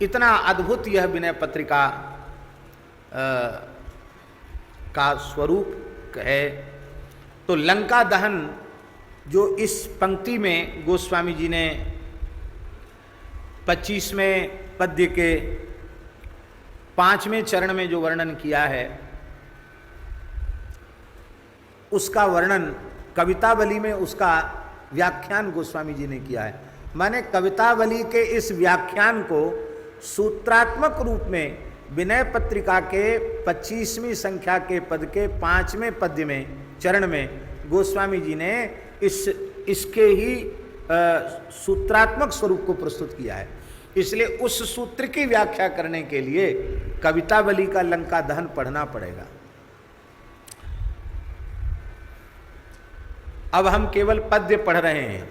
इतना अद्भुत यह विनय पत्रिका का स्वरूप है। तो लंका दहन जो इस पंक्ति में गोस्वामी जी ने 25वें पद्य के 5वें चरण में जो वर्णन किया है, उसका वर्णन कवितावली में उसका व्याख्यान गोस्वामी जी ने किया है। माने कवितावली के इस व्याख्यान को सूत्रात्मक रूप में विनय पत्रिका के 25वीं संख्या के पद के 5वें पद्य में चरण में गोस्वामी जी ने इसके ही सूत्रात्मक स्वरूप को प्रस्तुत किया है। इसलिए उस सूत्र की व्याख्या करने के लिए कवितावली का लंका दहन पढ़ना पड़ेगा। अब हम केवल पद्य पढ़ रहे हैं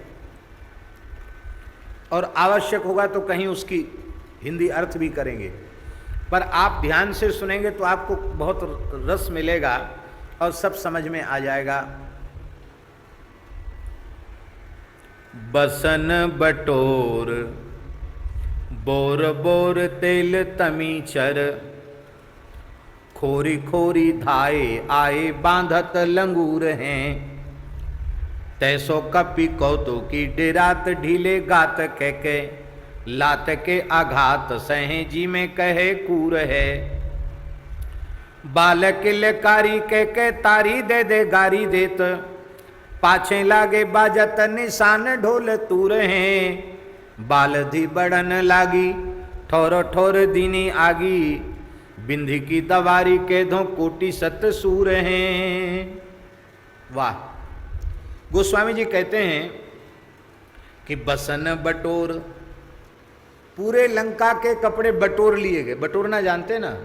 और आवश्यक होगा तो कहीं उसकी हिंदी अर्थ भी करेंगे, पर आप ध्यान से सुनेंगे तो आपको बहुत रस मिलेगा और सब समझ में आ जाएगा। बसन बटोर बोर बोर तेल तमी चर, खोरी खोरी धाए आए बांधत लंगूर हैं, तैसो कपि कौतुकी डेरात ढीले गात के लात के आघात सहे जी में कहे कूर है, बालक लकारी के तारी दे दे गारी देत, पाछे लागे बाजत निशान ढोल तूर हैं, बालधी बड़न लागी ठोर ठोर दीनी आगी, बिंधी की दवारी के धो कोटि सत सूर हैं। वाह! गोस्वामी जी कहते हैं कि बसन बटोर, पूरे लंका के कपड़े बटोर लिए गए। बटोरना जानते ना,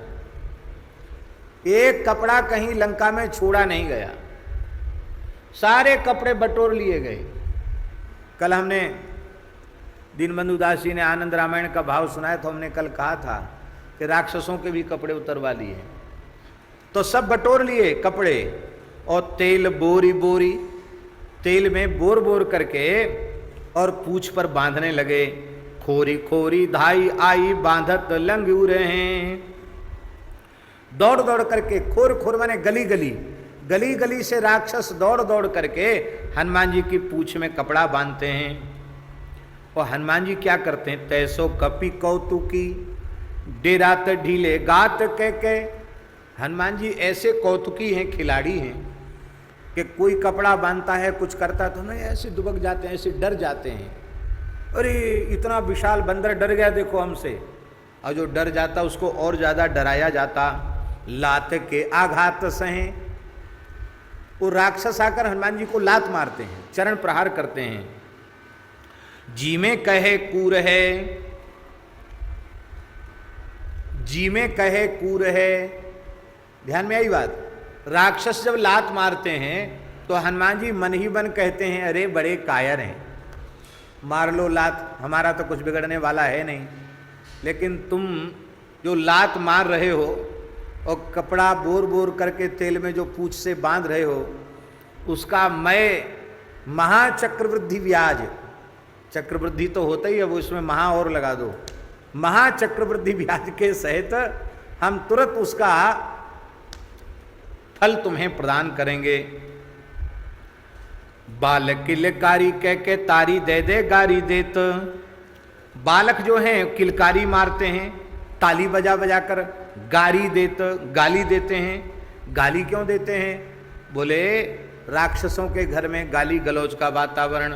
एक कपड़ा कहीं लंका में छोड़ा नहीं गया, सारे कपड़े बटोर लिए गए। कल हमने दीनबंधु दास जी ने आनंद रामायण का भाव सुनाया तो हमने कल कहा था कि राक्षसों के भी कपड़े उतरवा लिए, तो सब बटोर लिए कपड़े। और तेल बोरी बोरी, तेल में बोर बोर करके और पूंछ पर बांधने लगे, खोरी खोरी धाई आई बांधत लंगूरे हैं। दौड़ दौड़ करके, खोर खोर माने गली गली, गली गली से राक्षस दौड़ दौड़ करके हनुमान जी की पूंछ में कपड़ा बांधते हैं। और हनुमान जी क्या करते हैं, तैसो कपि कौतुकी डेरात ढीले गात के। हनुमान जी ऐसे कौतुकी हैं, खिलाड़ी हैं कि कोई कपड़ा बांधता है, कुछ करता तो नहीं, ऐसे दुबक जाते हैं, ऐसे डर जाते हैं। अरे इतना विशाल बंदर डर गया देखो हमसे, और जो डर जाता उसको और ज़्यादा डराया जाता। लात के आघात सहे, वो राक्षस आकर हनुमान जी को लात मारते हैं, चरण प्रहार करते हैं। जी में कहे कूर है, जी में कहे कूर है। ध्यान में आई बात, राक्षस जब लात मारते हैं तो हनुमान जी मन ही मन कहते हैं, अरे बड़े कायर हैं, मार लो लात, हमारा तो कुछ बिगड़ने वाला है नहीं, लेकिन तुम जो लात मार रहे हो और कपड़ा बोर बोर करके तेल में जो पूंछ से बांध रहे हो, उसका मैं महाचक्रवृद्धि व्याज, चक्रवृद्धि तो होता ही है, वो इसमें महा और लगा दो, महाचक्रवृद्धि व्याज के सहित हम तुरंत उसका फल तुम्हें प्रदान करेंगे। बालक किलकारी कह के तारी दे दे गारी देत, बालक जो हैं किलकारी मारते हैं, ताली बजा बजा कर गारी देत, गाली देते हैं। गाली क्यों देते हैं? बोले राक्षसों के घर में गाली गलौज का वातावरण,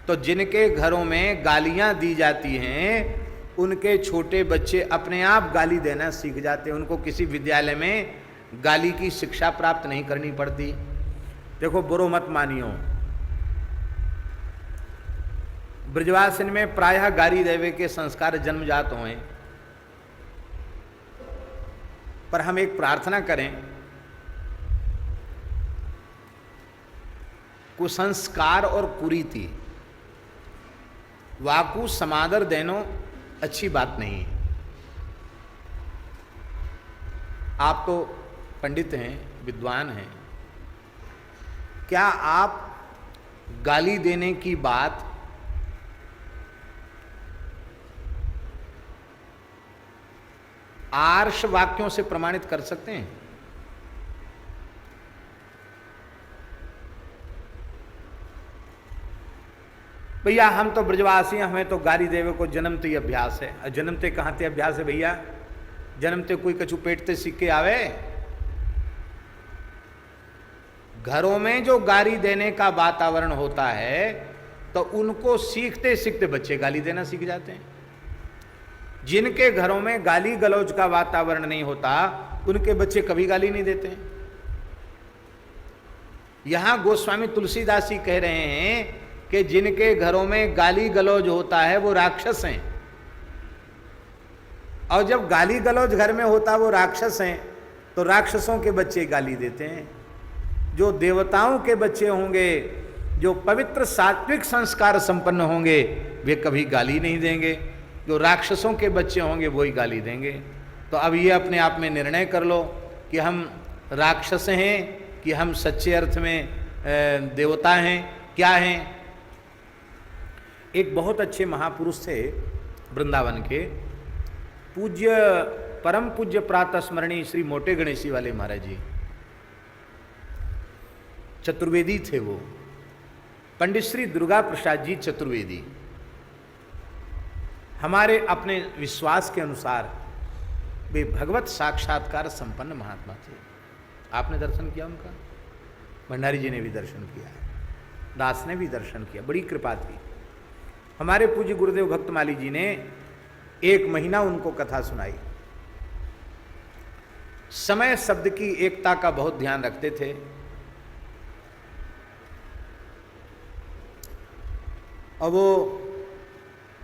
तो जिनके घरों में गालियां दी जाती हैं उनके छोटे बच्चे अपने आप गाली देना सीख जाते हैं, उनको किसी विद्यालय में गाली की शिक्षा प्राप्त नहीं करनी पड़ती। देखो बुरो मत मानियो, ब्रजवासिन में प्रायः गाली देवे के संस्कार जन्मजात हुए, पर हम एक प्रार्थना करें, कुसंस्कार और कुरीति वाकु समादर देनो अच्छी बात नहीं है। आप तो पंडित हैं, विद्वान हैं, क्या आप गाली देने की बात आर्ष वाक्यों से प्रमाणित कर सकते हैं? भैया हम तो ब्रजवासी हैं, हमें तो गाली देवे को जन्मते ही अभ्यास है। जन्मते कहाँ ते अभ्यास है भैया? जन्मते कोई कछु पेटते सीख के आवे? घरों में जो गाली देने का वातावरण होता है तो उनको सीखते सीखते बच्चे गाली देना सीख जाते हैं। जिनके घरों में गाली गलौज का वातावरण नहीं होता उनके बच्चे कभी गाली नहीं देते हैं। यहां गोस्वामी तुलसीदास जी कह रहे हैं कि जिनके घरों में गाली गलौज होता है वो राक्षस हैं, और जब गाली गलौज घर में होता है वो राक्षस हैं, तो राक्षसों के बच्चे गाली देते हैं। जो देवताओं के बच्चे होंगे, जो पवित्र सात्विक संस्कार संपन्न होंगे, वे कभी गाली नहीं देंगे। जो राक्षसों के बच्चे होंगे वही गाली देंगे। तो अब ये अपने आप में निर्णय कर लो कि हम राक्षस हैं कि हम सच्चे अर्थ में देवता हैं, क्या हैं। एक बहुत अच्छे महापुरुष थे वृंदावन के, पूज्य परम पूज्य प्रातः स्मरणीय श्री मोटे गणेशी वाले महाराज जी, चतुर्वेदी थे वो। पंडित श्री दुर्गा प्रसाद जी चतुर्वेदी, हमारे अपने विश्वास के अनुसार वे भगवत साक्षात्कार संपन्न महात्मा थे। आपने दर्शन किया उनका? भंडारी जी ने भी दर्शन किया, दास ने भी दर्शन किया, बड़ी कृपा थी। हमारे पूज्य गुरुदेव भक्तमाली जी ने 1 महीना उनको कथा सुनाई। समय शब्द की एकता का बहुत ध्यान रखते थे। और वो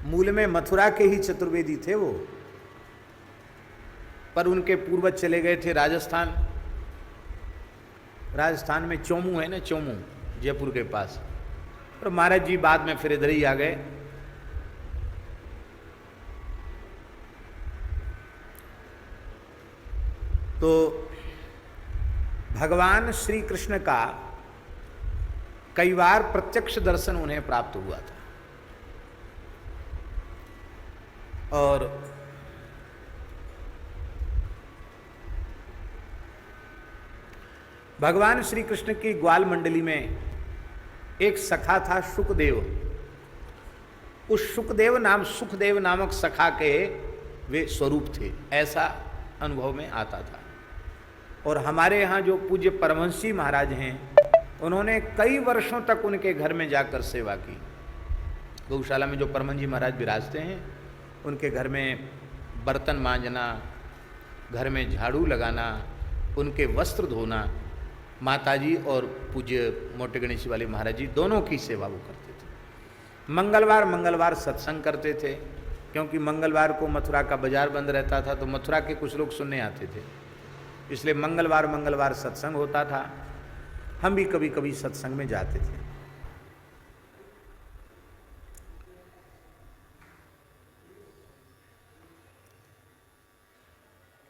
मूल में मथुरा के ही चतुर्वेदी थे वो, पर उनके पूर्वज चले गए थे राजस्थान। राजस्थान में चोमू है ना, चोमू जयपुर के पास, और महाराज जी बाद में फिर इधर ही आ गए। तो भगवान श्री कृष्ण का कई बार प्रत्यक्ष दर्शन उन्हें प्राप्त हुआ था, और भगवान श्री कृष्ण की ग्वाल मंडली में एक सखा था शुकदेव। उस सुखदेव नामक सखा के वे स्वरूप थे, ऐसा अनुभव में आता था। और हमारे यहाँ जो पूज्य परमहंसी महाराज हैं, उन्होंने कई वर्षों तक उनके घर में जाकर सेवा की। गौशाला में जो परमहंस जी महाराज विराजते हैं, उनके घर में बर्तन मांजना, घर में झाड़ू लगाना, उनके वस्त्र धोना, माताजी और पूज्य मोटे गणेशी वाले महाराज जी दोनों की सेवा वो करते थे। मंगलवार सत्संग करते थे, क्योंकि मंगलवार को मथुरा का बाजार बंद रहता था, तो मथुरा के कुछ लोग सुनने आते थे, इसलिए मंगलवार सत्संग होता था। हम भी कभी कभी सत्संग में जाते थे।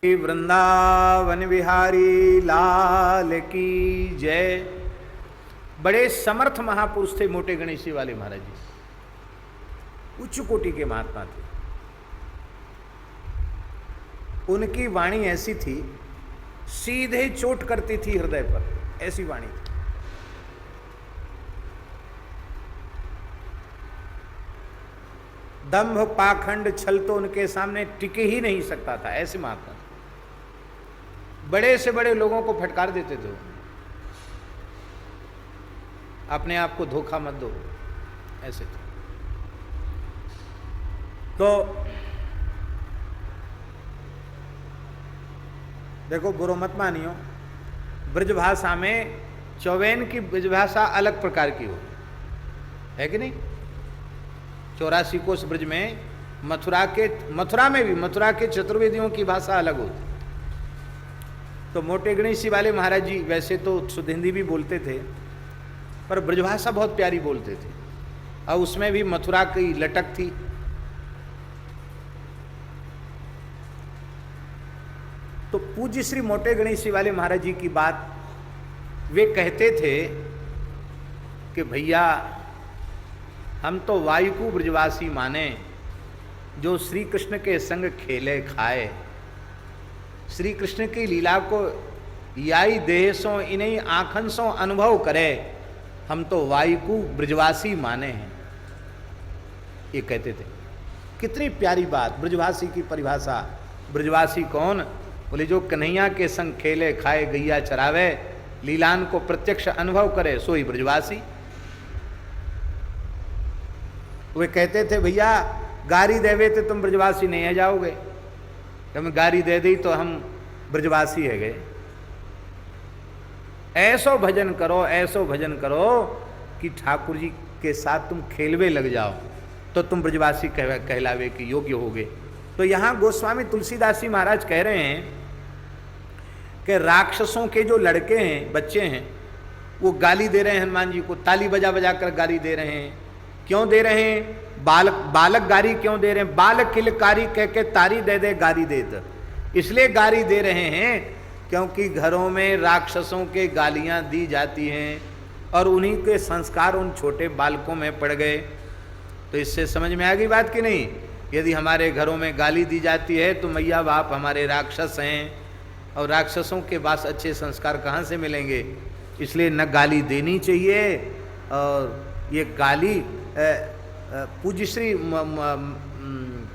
वृंदावन बिहारी लाल की जय। बड़े समर्थ महापुरुष थे मोटे गणेशी वाले महाराज जी, उच्च कोटि के महात्मा थे। उनकी वाणी ऐसी थी, सीधे चोट करती थी हृदय पर, ऐसी वाणी थी। दंभ पाखंड छल तो उनके सामने टिके ही नहीं सकता था, ऐसे महात्मा। बड़े से बड़े लोगों को फटकार देते थे। अपने आप को धोखा मत दो, ऐसे थे। तो देखो, बुरो मत मानियो, ब्रजभाषा में चौबेन की ब्रजभाषा अलग प्रकार की हो, है कि नहीं? 84 कोस ब्रज में मथुरा में भी मथुरा के चतुर्वेदियों की भाषा अलग होती। तो मोटे गणेशी वाले महाराज जी वैसे तो शुद्ध हिंदी भी बोलते थे, पर ब्रजभाषा बहुत प्यारी बोलते थे, और उसमें भी मथुरा की लटक थी। तो पूज्य श्री मोटे गणेशी वाले महाराज जी की बात वे कहते थे कि भैया हम तो वायुकु ब्रजवासी माने, जो श्री कृष्ण के संग खेले खाए, श्री कृष्ण की लीला को याई देह सो इन्हीं आँखन सो अनुभव करे, हम तो वायु को ब्रजवासी माने हैं, ये कहते थे। कितनी प्यारी बात, ब्रजवासी की परिभाषा। ब्रजवासी कौन? बोले जो कन्हैया के संग खेले खाए गैया चरावे, लीलान को प्रत्यक्ष अनुभव करे, सोई ब्रजवासी। वे कहते थे भैया गारी देवे तो तुम ब्रजवासी नहीं है जाओगे, तुम गारी दे दी तो हम ब्रजवासी है गए। ऐसो भजन करो, ऐसो भजन करो कि ठाकुर जी के साथ तुम खेलवे लग जाओ, तो तुम ब्रजवासी कहलावे के योग्य होगे। तो यहाँ गोस्वामी तुलसीदास जी महाराज कह रहे हैं कि राक्षसों के जो लड़के हैं, बच्चे हैं, वो गाली दे रहे हैं हनुमान जी को, ताली बजा बजा कर गाली दे रहे हैं। क्यों दे रहे हैं? बालक गारी क्यों दे रहे हैं? बालक किलकारी कह के तारी दे दे गारी दे दे, इसलिए गाली दे रहे हैं क्योंकि घरों में राक्षसों के गालियां दी जाती हैं और उन्हीं के संस्कार उन छोटे बालकों में पड़ गए। तो इससे समझ में आ गई बात कि नहीं? यदि हमारे घरों में गाली दी जाती है तो मैया बाप हमारे राक्षस हैं, और राक्षसों के पास अच्छे संस्कार कहाँ से मिलेंगे? इसलिए न गाली देनी चाहिए। और ये गाली पूज्य श्री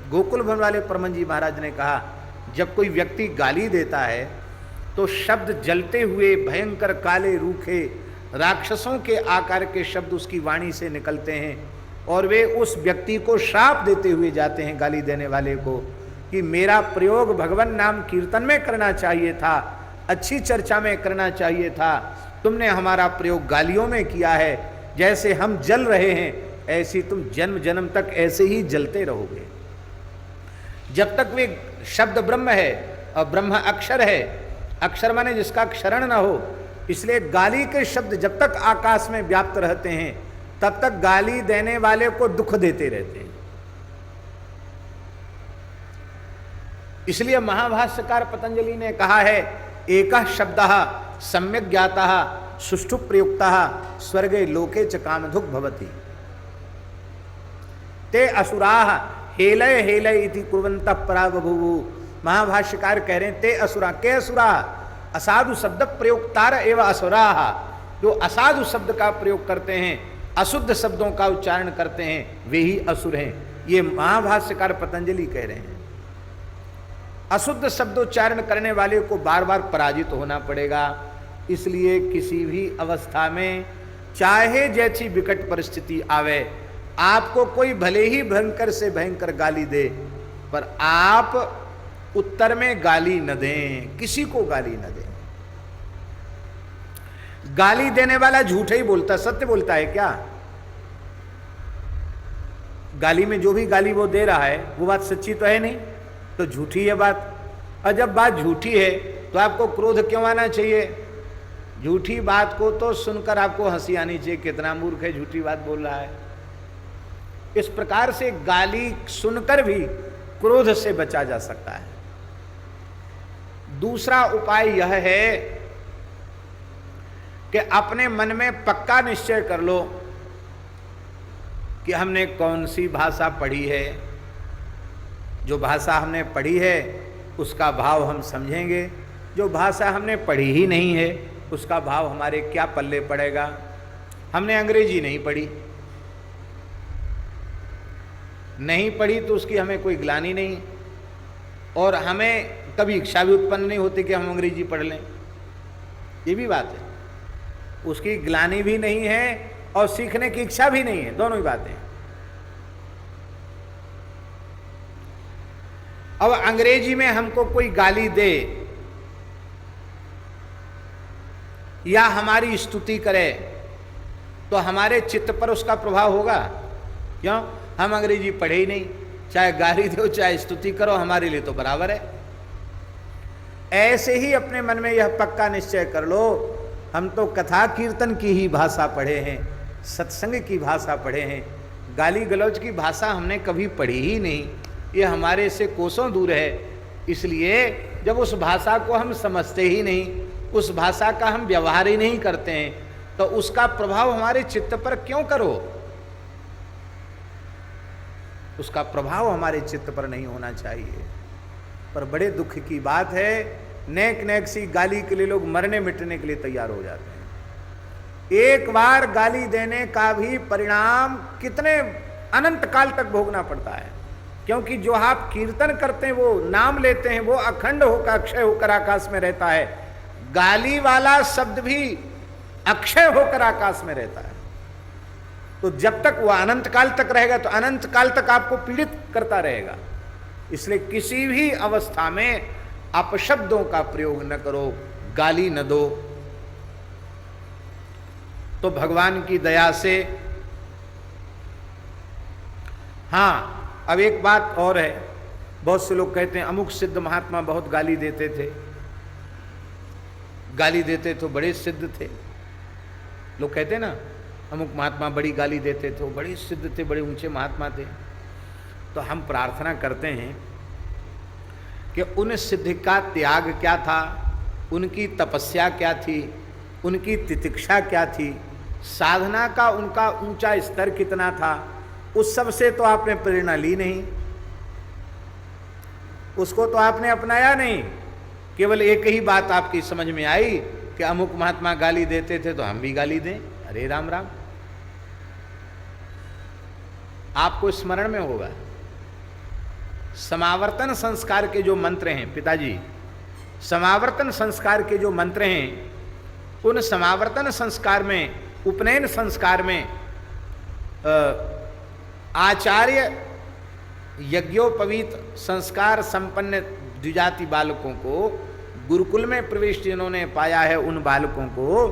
गोकुल भवन वाले परमन जी महाराज ने कहा, जब कोई व्यक्ति गाली देता है तो शब्द जलते हुए भयंकर काले रूखे राक्षसों के आकार के शब्द उसकी वाणी से निकलते हैं, और वे उस व्यक्ति को श्राप देते हुए जाते हैं, गाली देने वाले को, कि मेरा प्रयोग भगवान नाम कीर्तन में करना चाहिए था, अच्छी चर्चा में करना चाहिए था, तुमने हमारा प्रयोग गालियों में किया है। जैसे हम जल रहे हैं ऐसी तुम जन्म जन्म तक ऐसे ही जलते रहोगे। जब तक वे शब्द ब्रह्म है और ब्रह्म अक्षर है, अक्षर माने जिसका क्षरण न हो, इसलिए गाली के शब्द जब तक आकाश में व्याप्त रहते हैं तब तक गाली देने वाले को दुख देते रहते हैं। इसलिए महाभाष्यकार पतंजलि ने कहा है, एकः शब्दः सम्यक् ज्ञातः सुष्ठु प्रयुक्तः स्वर्गे लोके च कामधुक् भवति। ते असुराः हेलय हेलय इति कुर्वन्तः पराबभूवु। महाभाष्यकार कह रहे हैं ते असुरा, के असुरा? असाधु शब्द प्रयोक्तार एवं असुराः, जो असाधु शब्द का प्रयोग करते हैं, अशुद्ध शब्दों का उच्चारण करते हैं, वे ही असुर हैं। ये महाभाष्यकार पतंजलि कह रहे हैं। अशुद्ध शब्दोच्चारण करने वाले को बार बार पराजित होना पड़ेगा। इसलिए किसी भी अवस्था में चाहे जैसी विकट परिस्थिति आवे, आपको कोई भले ही भयंकर से भयंकर गाली दे, पर आप उत्तर में गाली न दें, किसी को गाली न दें। गाली देने वाला झूठ ही बोलता, सत्य बोलता है क्या? गाली में जो भी गाली वो दे रहा है वो बात सच्ची तो है नहीं, तो झूठी है बात। और जब बात झूठी है तो आपको क्रोध क्यों आना चाहिए? झूठी बात को तो सुनकर आपको हंसी आनी चाहिए, कितना मूर्ख है, झूठी बात बोल रहा है। इस प्रकार से गाली सुनकर भी क्रोध से बचा जा सकता है। दूसरा उपाय यह है कि अपने मन में पक्का निश्चय कर लो कि हमने कौन सी भाषा पढ़ी है। जो भाषा हमने पढ़ी है उसका भाव हम समझेंगे, जो भाषा हमने पढ़ी ही नहीं है उसका भाव हमारे क्या पल्ले पड़ेगा। हमने अंग्रेजी नहीं पढ़ी तो उसकी हमें कोई ग्लानि नहीं, और हमें कभी इच्छा भी उत्पन्न नहीं होती कि हम अंग्रेजी पढ़ लें, ये भी बात है। उसकी ग्लानि भी नहीं है और सीखने की इच्छा भी नहीं है, दोनों ही बातें। अब अंग्रेजी में हमको कोई गाली दे या हमारी स्तुति करे तो हमारे चित्त पर उसका प्रभाव होगा? क्यों? हम अंग्रेजी पढ़े ही नहीं, चाहे गाली दो चाहे स्तुति करो, हमारे लिए तो बराबर है। ऐसे ही अपने मन में यह पक्का निश्चय कर लो, हम तो कथा कीर्तन की ही भाषा पढ़े हैं, सत्संग की भाषा पढ़े हैं, गाली गलौज की भाषा हमने कभी पढ़ी ही नहीं, ये हमारे से कोसों दूर है। इसलिए जब उस भाषा को हम समझते ही नहीं, उस भाषा का हम व्यवहार ही नहीं करते हैं, तो उसका प्रभाव हमारे चित्त पर क्यों करो? उसका प्रभाव हमारे चित्त पर नहीं होना चाहिए। पर बड़े दुख की बात है नेक नेक सी गाली के लिए लोग मरने मिटने के लिए तैयार हो जाते हैं। एक बार गाली देने का भी परिणाम कितने अनंत काल तक भोगना पड़ता है, क्योंकि जो आप कीर्तन करते हैं, वो नाम लेते हैं, वो अखंड होकर अक्षय होकर आकाश में रहता है। गाली वाला शब्द भी अक्षय होकर आकाश में रहता है। तो जब तक वह अनंत काल तक रहेगा तो अनंत काल तक आपको पीड़ित करता रहेगा। इसलिए किसी भी अवस्था में अपशब्दों का प्रयोग न करो, गाली न दो। तो भगवान की दया से, हाँ, अब एक बात और है, बहुत से लोग कहते हैं अमुक सिद्ध महात्मा बहुत गाली देते थे, गाली देते तो बड़े सिद्ध थे। लोग कहते हैं ना अमुक महात्मा बड़ी गाली देते थे, वो बड़े सिद्ध थे, बड़े ऊंचे महात्मा थे। तो हम प्रार्थना करते हैं कि उन सिद्ध का त्याग क्या था, उनकी तपस्या क्या थी, उनकी तितिक्षा क्या थी, साधना का उनका ऊंचा स्तर कितना था, उस सब से तो आपने प्रेरणा ली नहीं, उसको तो आपने अपनाया नहीं। केवल एक ही बात आपकी समझ में आई कि अमुक महात्मा गाली देते थे तो हम भी गाली दें। अरे राम राम, आपको स्मरण में होगा समावर्तन संस्कार के जो मंत्र हैं, पिताजी, समावर्तन संस्कार के जो मंत्र हैं, उन समावर्तन संस्कार में, उपनयन संस्कार में आचार्य यज्ञोपवीत संस्कार संपन्न द्विजाति बालकों को गुरुकुल में प्रवेश जिन्होंने पाया है, उन बालकों को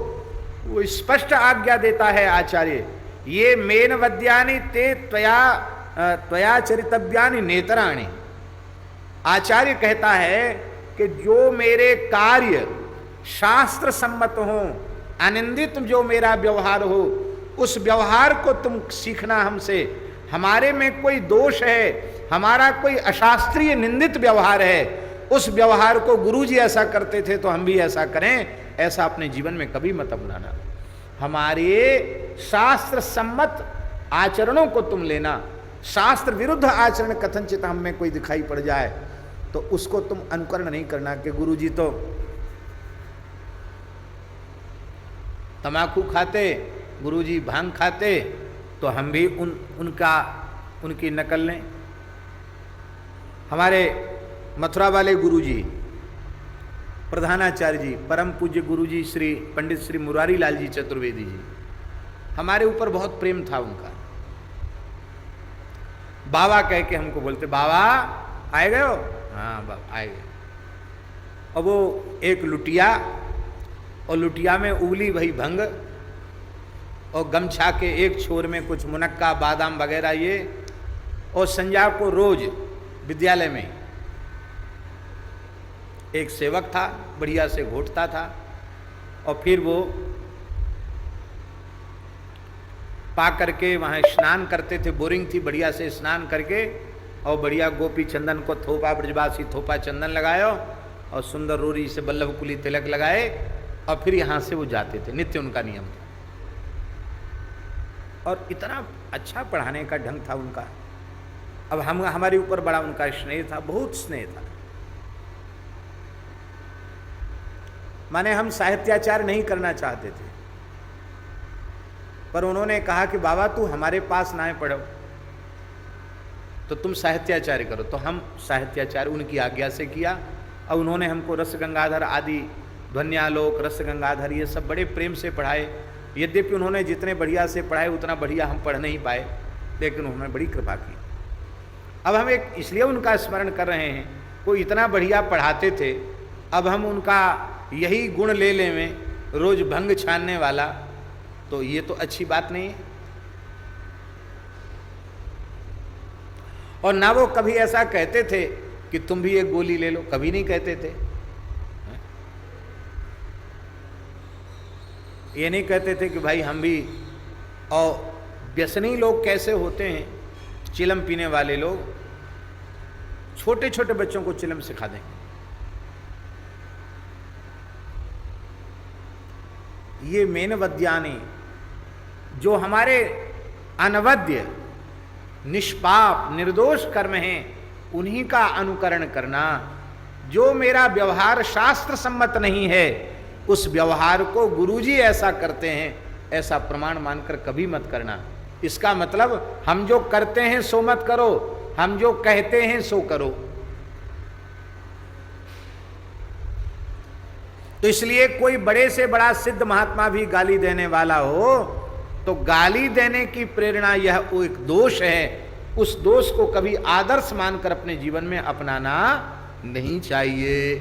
वो स्पष्ट आज्ञा देता है आचार्य, ये मेन वद्यानि ते त्वया चरितव्यानि नेतराणि। आचार्य कहता है कि जो मेरे कार्य शास्त्र सम्मत हो, अनिंदित जो मेरा व्यवहार हो, उस व्यवहार को तुम सीखना हमसे। हमारे में कोई दोष है, हमारा कोई अशास्त्रीय निंदित व्यवहार है, उस व्यवहार को गुरुजी ऐसा करते थे तो हम भी ऐसा करें, ऐसा अपने जीवन में कभी मत अपनाना। हमारे शास्त्र सम्मत आचरणों को तुम लेना। शास्त्र विरुद्ध आचरण कथनचित हम में कोई दिखाई पड़ जाए तो उसको तुम अनुकरण नहीं करना कि गुरुजी तो तम्बाकू खाते, गुरुजी भांग खाते, तो हम भी उनकी नकल लें। हमारे मथुरा वाले गुरुजी, प्रधानाचार्य जी, परम पूज्य गुरुजी श्री पंडित श्री मुरारी लाल जी चतुर्वेदी जी, हमारे ऊपर बहुत प्रेम था उनका। बाबा कह के हमको बोलते, बाबा आए गए हो? हाँ बाबा आए गए। और वो एक लुटिया, और लुटिया में उबली भई भंग, और गमछा के एक छोर में कुछ मुनक्का बादाम वगैरह ये, और संध्या को रोज विद्यालय में एक सेवक था, बढ़िया से घोटता था, और फिर वो पा करके वहाँ स्नान करते थे, बोरिंग थी, बढ़िया से स्नान करके, और बढ़िया गोपी चंदन को थोपा, ब्रजवासी थोपा चंदन लगायो, और सुंदर रोरी से बल्लभ कुली तिलक लगाए, और फिर यहाँ से वो जाते थे, नित्य उनका नियम था। और इतना अच्छा पढ़ाने का ढंग था उनका। अब हमारे ऊपर बड़ा उनका स्नेह था, बहुत स्नेह था। माने हम साहित्याचार नहीं करना चाहते थे, पर उन्होंने कहा कि बाबा तू हमारे पास ना पढ़ो तो तुम साहित्याचार्य करो। तो हम साहित्याचार्य उनकी आज्ञा से किया, और उन्होंने हमको रस गंगाधर आदि, ध्वन्यालोक, रस गंगाधर, ये सब बड़े प्रेम से पढ़ाए। यद्यपि उन्होंने जितने बढ़िया से पढ़ाए उतना बढ़िया हम पढ़ नहीं पाए, लेकिन उन्होंने बड़ी कृपा की। अब हम एक इसलिए उनका स्मरण कर रहे हैं, कोई इतना बढ़िया पढ़ाते थे, अब हम उनका यही गुण ले लें में, रोज भंग छानने वाला, तो ये तो अच्छी बात नहीं है। और ना वो कभी ऐसा कहते थे कि तुम भी एक गोली ले लो, कभी नहीं कहते थे। ये नहीं कहते थे कि भाई हम भी, और व्यसनी लोग कैसे होते हैं, चिलम पीने वाले लोग छोटे छोटे बच्चों को चिलम सिखा देंगे। ये मेनवद्यानी जो हमारे अनवद्य निष्पाप निर्दोष कर्म हैं, उन्हीं का अनुकरण करना। जो मेरा व्यवहार शास्त्र सम्मत नहीं है उस व्यवहार को गुरुजी ऐसा करते हैं ऐसा प्रमाण मानकर कभी मत करना। इसका मतलब हम जो करते हैं सो मत करो, हम जो कहते हैं सो करो। तो इसलिए कोई बड़े से बड़ा सिद्ध महात्मा भी गाली देने वाला हो तो गाली देने की प्रेरणा यह एक दोष है, उस दोष को कभी आदर्श मानकर अपने जीवन में अपनाना नहीं चाहिए।